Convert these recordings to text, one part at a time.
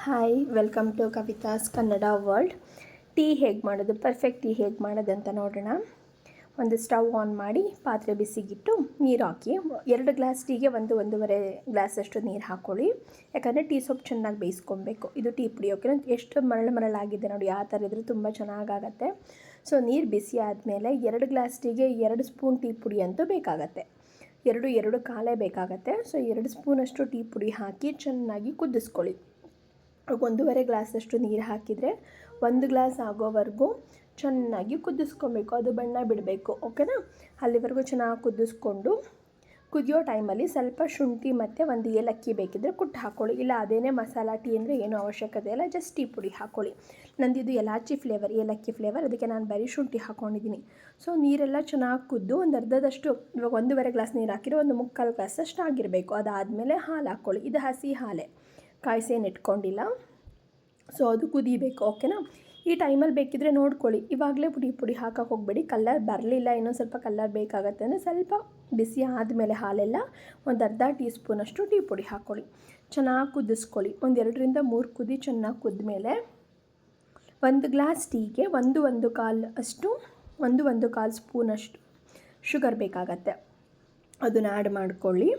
Hi welcome to Kavita's Kannada world. Tea ಹೇಗೆ ಮಾಡೋದು, perfect tea ಹೇಗೆ ಮಾಡೋದು ಅಂತ ನೋಡೋಣ. ಒಂದು ಸ್ಟವ್ ಆನ್ ಮಾಡಿ ಪಾತ್ರೆ ಬಿಸಿಗಿಟ್ಟು ನೀರು ಹಾಕಿ 2 ಗ್ಲಾಸ್ ಟೀಗೆ 1-1.5 ಗ್ಲಾಸಷ್ಟು ನೀರು ಹಾಕ್ಕೊಳ್ಳಿ. ಯಾಕಂದರೆ ಟೀ ಸೊಪ್ಪು ಚೆನ್ನಾಗಿ ಬೇಯಿಸ್ಕೊಬೇಕು. ಇದು ಟೀ ಪುಡಿ ಓಕೆ. ಎಷ್ಟು ಮರಳಾಗಿದೆ ನೋಡಿ, ಆ ಥರ ಇದ್ದರೆ ತುಂಬ ಚೆನ್ನಾಗಾಗತ್ತೆ. ಸೊ ನೀರು ಬಿಸಿ ಆದಮೇಲೆ 2 ಗ್ಲಾಸ್ ಟೀಗೆ 2 ಸ್ಪೂನ್ ಟೀ ಪುಡಿ ಅಂತೂ ಬೇಕಾಗತ್ತೆ. 2 ಕಾಲೇ ಬೇಕಾಗತ್ತೆ. ಸೊ 2 ಸ್ಪೂನಷ್ಟು ಟೀ ಪುಡಿ ಹಾಕಿ ಚೆನ್ನಾಗಿ ಕುದಿಸ್ಕೊಳ್ಳಿ. 1.5 ಗ್ಲಾಸಷ್ಟು ನೀರು ಹಾಕಿದರೆ 1 ಗ್ಲಾಸ್ ಆಗೋವರೆಗೂ ಚೆನ್ನಾಗಿ ಕುದಿಸ್ಕೊಬೇಕು. ಅದು ಬಣ್ಣ ಬಿಡಬೇಕು, ಓಕೆನಾ. ಅಲ್ಲಿವರೆಗೂ ಚೆನ್ನಾಗಿ ಕುದಿಸ್ಕೊಂಡು ಕುದಿಯೋ ಟೈಮಲ್ಲಿ ಸ್ವಲ್ಪ ಶುಂಠಿ ಮತ್ತು 1 ಏಲಕ್ಕಿ ಬೇಕಿದ್ದರೆ ಕುಟ್ಟು ಹಾಕ್ಕೊಳ್ಳಿ. ಇಲ್ಲ ಅದೇನೇ ಮಸಾಲ ಟೀ ಅಂದರೆ ಏನೂ ಅವಶ್ಯಕತೆ ಇಲ್ಲ, ಜಸ್ಟ್ ಟೀ ಪುಡಿ ಹಾಕ್ಕೊಳ್ಳಿ. ನಂದಿದು ಏಲಕ್ಕಿ ಫ್ಲೇವರ್, ಅದಕ್ಕೆ ನಾನು ಬರೀ ಶುಂಠಿ ಹಾಕ್ಕೊಂಡಿದ್ದೀನಿ. ಸೊ ನೀರೆಲ್ಲ ಚೆನ್ನಾಗಿ ಕುದ್ದು ಒಂದು ಅರ್ಧದಷ್ಟು, ಇವಾಗ 1.5 ಗ್ಲಾಸ್ ನೀರು ಹಾಕಿರೋ 1/4 ಗ್ಲಾಸಷ್ಟು ಆಗಿರಬೇಕು. ಅದಾದಮೇಲೆ ಹಾಲು ಹಾಕ್ಕೊಳ್ಳಿ. ಇದು ಹಸಿ ಹಾಲೇ, ಕಾಯಿಸೇನು ಇಟ್ಕೊಂಡಿಲ್ಲ. ಸೊ ಅದು ಕುದಿಬೇಕು, ಓಕೆನಾ. ಈ ಟೈಮಲ್ಲಿ ಬೇಕಿದ್ದರೆ ನೋಡ್ಕೊಳ್ಳಿ, ಇವಾಗಲೇ ಪುಡಿ ಹಾಕೋಕೆ ಹೋಗಬೇಡಿ. ಕಲರ್ ಬರಲಿಲ್ಲ, ಇನ್ನೊಂದು ಸ್ವಲ್ಪ ಕಲರ್ ಬೇಕಾಗತ್ತೆ ಅಂದರೆ ಸ್ವಲ್ಪ ಬಿಸಿ ಆದಮೇಲೆ ಹಾಲೆಲ್ಲ ಒಂದು ಅರ್ಧ ಟೀ ಸ್ಪೂನಷ್ಟು ಟೀ ಪುಡಿ ಹಾಕ್ಕೊಳ್ಳಿ. ಚೆನ್ನಾಗಿ ಕುದಿಸ್ಕೊಳ್ಳಿ. 2-3 ಕುದಿ ಚೆನ್ನಾಗಿ ಕುದ್ಮೇಲೆ 1 ಗ್ಲಾಸ್ ಟೀಗೆ 1-1.25 ಸ್ಪೂನಷ್ಟು ಶುಗರ್ ಬೇಕಾಗತ್ತೆ. ಅದನ್ನು ಆ್ಯಡ್ ಮಾಡ್ಕೊಳ್ಳಿ.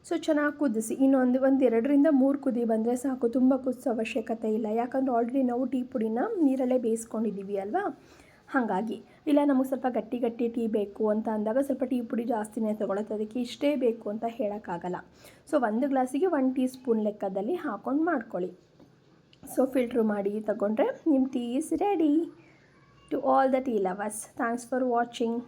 ಸೊ ಚೆನ್ನಾಗಿ ಕುದಿಸಿ. ಇನ್ನೊಂದು 2-3 ಕುದಿ ಬಂದರೆ ಸಾಕು, ತುಂಬ ಕುದಿಸೋ ಅವಶ್ಯಕತೆ ಇಲ್ಲ. ಯಾಕಂದರೆ ಆಲ್ರೆಡಿ ನಾವು ಟೀ ಪುಡಿನ ನೀರಲ್ಲೇ ಬೇಯಿಸ್ಕೊಂಡಿದ್ದೀವಿ ಅಲ್ವಾ, ಹಾಗಾಗಿ. ಇಲ್ಲ ನಮಗೆ ಸ್ವಲ್ಪ ಗಟ್ಟಿ ಟೀ ಬೇಕು ಅಂತ ಅಂದಾಗ ಸ್ವಲ್ಪ ಟೀ ಪುಡಿ ಜಾಸ್ತಿನೇ ತೊಗೊಳುತ್ತೆ. ಅದಕ್ಕೆ ಇಷ್ಟೇ ಬೇಕು ಅಂತ ಹೇಳೋಕ್ಕಾಗಲ್ಲ. ಸೊ 1 ಗ್ಲಾಸಿಗೆ 1 ಟೀ ಸ್ಪೂನ್ ಲೆಕ್ಕದಲ್ಲಿ ಹಾಕ್ಕೊಂಡು ಮಾಡ್ಕೊಳ್ಳಿ. ಸೊ ಫಿಲ್ಟ್ರ್ ಮಾಡಿ ತಗೊಂಡ್ರೆ ನಿಮ್ಮ tea is ready. To all the tea lovers, thanks for watching.